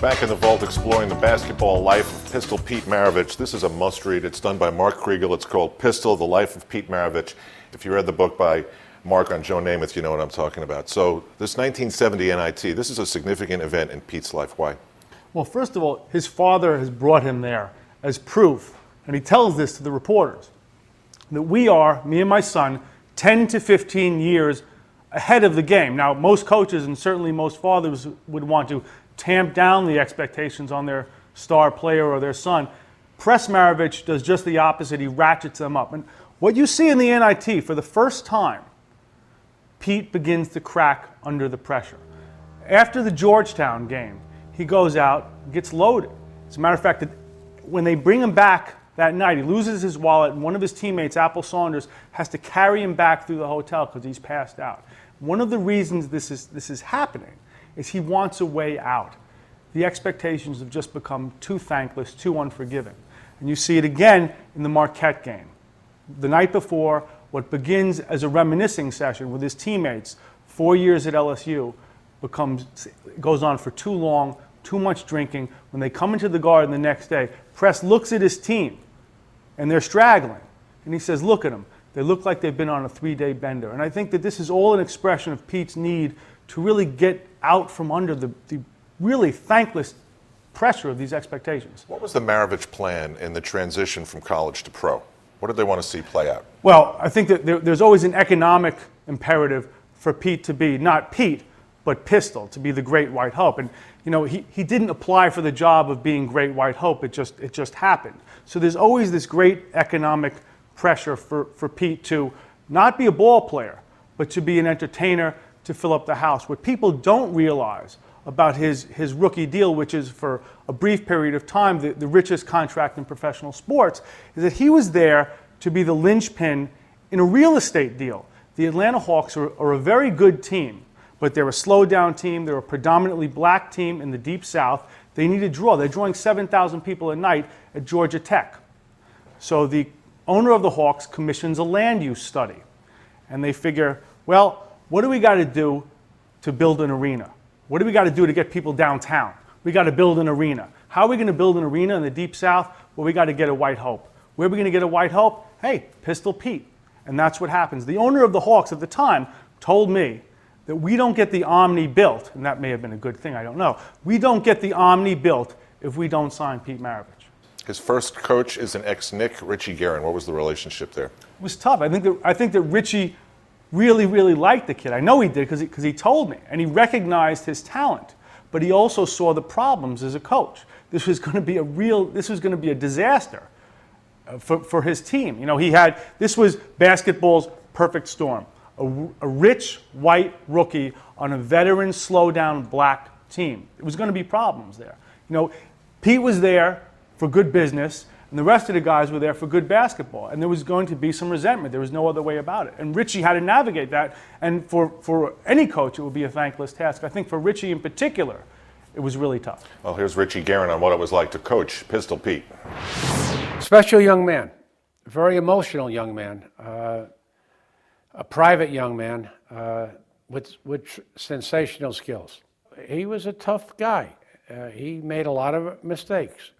Back in the vault exploring the basketball life of Pistol Pete Maravich. This is a must-read. It's done by Mark Kriegel. It's called Pistol, The Life of Pete Maravich. If you read the book by Mark on Joe Namath, you know what I'm talking about. So this 1970 NIT, this is a significant event in Pete's life. Why? Well, first of all, his father has brought him there as proof, and he tells this to the reporters, that we are, me and my son, 10 to 15 years ahead of the game. Now, most coaches and certainly most fathers would want to tamp down the expectations on their star player or their son. Press Maravich does just the opposite. He ratchets them up. And what you see in the NIT, for the first time, Pete begins to crack under the pressure. After the Georgetown game, he goes out, gets loaded. As a matter of fact, when they bring him back that night, he loses his wallet, and one of his teammates, Apple Saunders, has to carry him back through the hotel because he's passed out. One of the reasons this is happening is he wants a way out. The expectations have just become too thankless, too unforgiving. And you see it again in the Marquette game. The night before, what begins as a reminiscing session with his teammates, 4 years at LSU, goes on for too long, too much drinking. When they come into the Garden the next day, Press looks at his team, and they're straggling. And he says, look at them. They look like they've been on a 3-day bender. And I think that this is all an expression of Pete's need to really get out from under the really thankless pressure of these expectations. What was the Maravich plan in the transition from college to pro? What did they want to see play out? Well, I think that there's always an economic imperative for Pete to be, not Pete, but Pistol, to be the great white hope. And you know, he didn't apply for the job of being great white hope, it just happened. So there's always this great economic pressure for Pete to not be a ball player, but to be an entertainer, to fill up the house. What people don't realize about his rookie deal, which is for a brief period of time the richest contract in professional sports, is that he was there to be the linchpin in a real estate deal. The Atlanta Hawks are a very good team, but they're a slow-down team. They're a predominantly black team in the Deep South. They need to draw. They're drawing 7,000 people a night at Georgia Tech. So the owner of the Hawks commissions a land use study, and they figure, well, what do we got to do to build an arena? What do we got to do to get people downtown? We got to build an arena. How are we going to build an arena in the Deep South? Well, we got to get a white hope. Where are we going to get a white hope? Hey, Pistol Pete. And that's what happens. The owner of the Hawks at the time told me that we don't get the Omni built, and that may have been a good thing, I don't know. We don't get the Omni built if we don't sign Pete Maravich. His first coach is an ex-Knick, Richie Guerin. What was the relationship there? It was tough. I think that Richie really, really liked the kid. I know he did because he told me, and he recognized his talent. But he also saw the problems as a coach. This was going to be a disaster for his team. You know, this was basketball's perfect storm. A rich white rookie on a veteran, slow-down black team. It was going to be problems there. You know, Pete was there for good business, and the rest of the guys were there for good basketball. And there was going to be some resentment. There was no other way about it. And Richie had to navigate that. And for any coach, it would be a thankless task. I think for Richie in particular, it was really tough. Well, here's Richie Guerin on what it was like to coach Pistol Pete. Special young man, very emotional young man, a private young man with sensational skills. He was a tough guy. He made a lot of mistakes.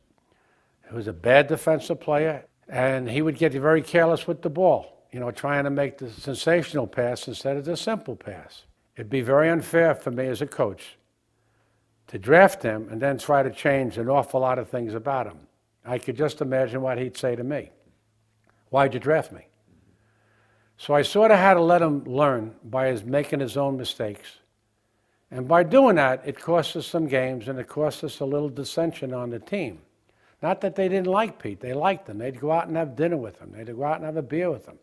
He was a bad defensive player, and he would get very careless with the ball, you know, trying to make the sensational pass instead of the simple pass. It'd be very unfair for me as a coach to draft him and then try to change an awful lot of things about him. I could just imagine what he'd say to me. Why'd you draft me? So I sort of had to let him learn by making his own mistakes. And by doing that, it cost us some games, and it cost us a little dissension on the team. Not that they didn't like Pete. They liked him. They'd go out and have dinner with him. They'd go out and have a beer with him.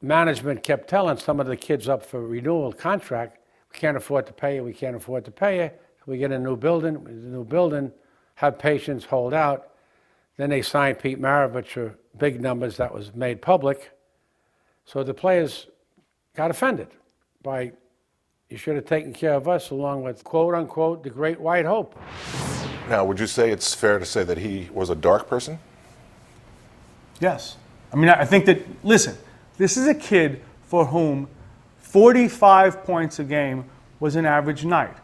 Management kept telling some of the kids up for renewal contract, we can't afford to pay you, we can't afford to pay you. We get a new building, have patience, hold out. Then they signed Pete Maravich for big numbers that was made public. So the players got offended by, you should have taken care of us, along with, quote unquote, the great white hope. Now, would you say it's fair to say that he was a dark person? Yes. I mean, I think that, listen, this is a kid for whom 45 points a game was an average night.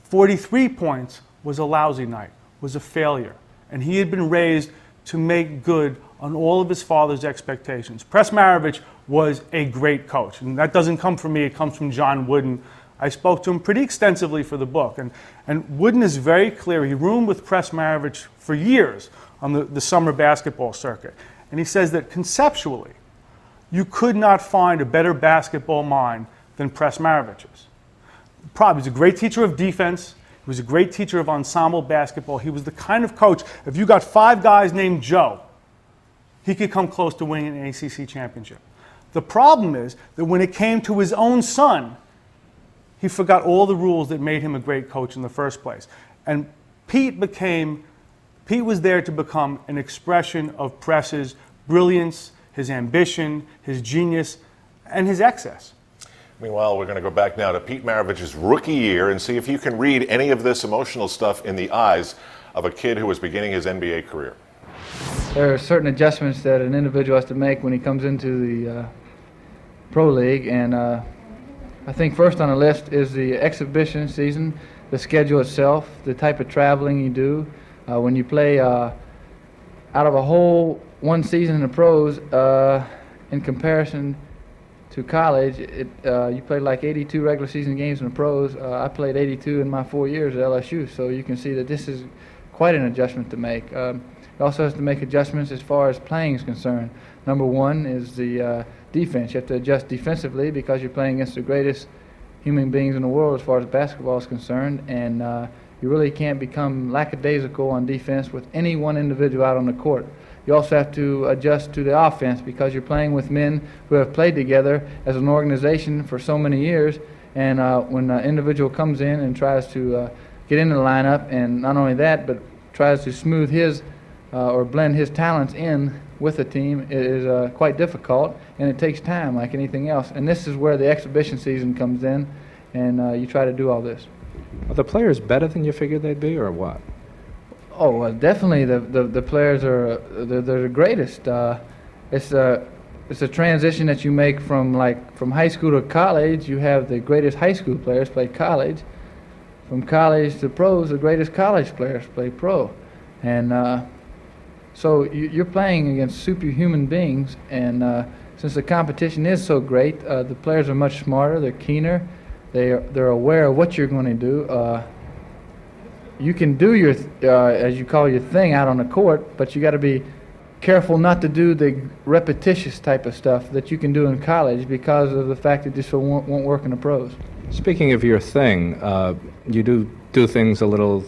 43 points was a lousy night, was a failure. And he had been raised to make good on all of his father's expectations. Press Maravich was a great coach. And that doesn't come from me, it comes from John Wooden. I spoke to him pretty extensively for the book. And Wooden is very clear. He roomed with Press Maravich for years on the summer basketball circuit. And he says that conceptually, you could not find a better basketball mind than Press Maravich's. He was a great teacher of defense. He was a great teacher of ensemble basketball. He was the kind of coach, if you got 5 guys named Joe, he could come close to winning an ACC championship. The problem is that when it came to his own son, he forgot all the rules that made him a great coach in the first place. And Pete was there to become an expression of Press's brilliance, his ambition, his genius, and his excess. Meanwhile, we're going to go back now to Pete Maravich's rookie year and see if you can read any of this emotional stuff in the eyes of a kid who was beginning his NBA career. There are certain adjustments that an individual has to make when he comes into the pro league, and I think first on the list is the exhibition season, the schedule itself, the type of traveling you do. When you play out of a whole one season in the pros, in comparison to college, you played like 82 regular season games in the pros. I played 82 in my 4 years at LSU, so you can see that this is quite an adjustment to make. You also have to make adjustments as far as playing is concerned. Number one is the defense. You have to adjust defensively because you're playing against the greatest human beings in the world as far as basketball is concerned, and you really can't become lackadaisical on defense with any one individual out on the court. You also have to adjust to the offense because you're playing with men who have played together as an organization for so many years, and when an individual comes in and tries to get into the lineup, and not only that, but tries to smooth his or blend his talents in with the team, it is quite difficult, and it takes time like anything else. And this is where the exhibition season comes in, and you try to do all this. Are the players better than you figured they'd be, or what? Oh, definitely. The players are they're the greatest. It's a transition that you make from high school to college. You have the greatest high school players play college. From college to pros, the greatest college players play pro, and so you're playing against superhuman beings. And since the competition is so great, the players are much smarter. They're keener. They're aware of what you're going to do. You can do your, as you call your thing out on the court, but you got to be careful not to do the repetitious type of stuff that you can do in college because of the fact that this won't work in the pros. Speaking of your thing, you do things a little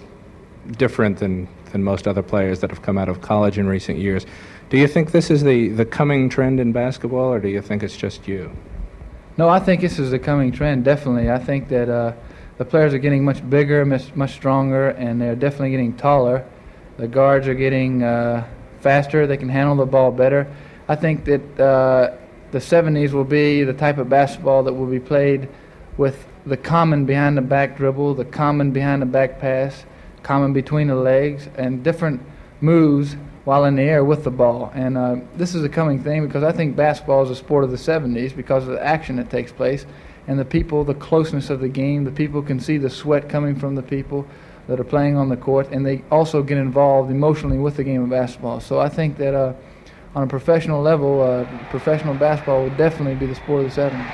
different than most other players that have come out of college in recent years. Do you think this is the coming trend in basketball, or do you think it's just you? No, I think this is the coming trend, definitely. I think that the players are getting much bigger, much stronger, and they're definitely getting taller. The guards are getting faster. They can handle the ball better. I think that the 70s will be the type of basketball that will be played with the common behind-the-back dribble, the common behind-the-back pass, common between the legs, and different moves while in the air with the ball. And this is a coming thing because I think basketball is a sport of the 70s because of the action that takes place and the people, the closeness of the game. The people can see the sweat coming from the people that are playing on the court, and they also get involved emotionally with the game of basketball. So I think that on a professional level, professional basketball would definitely be the sport of the 70s.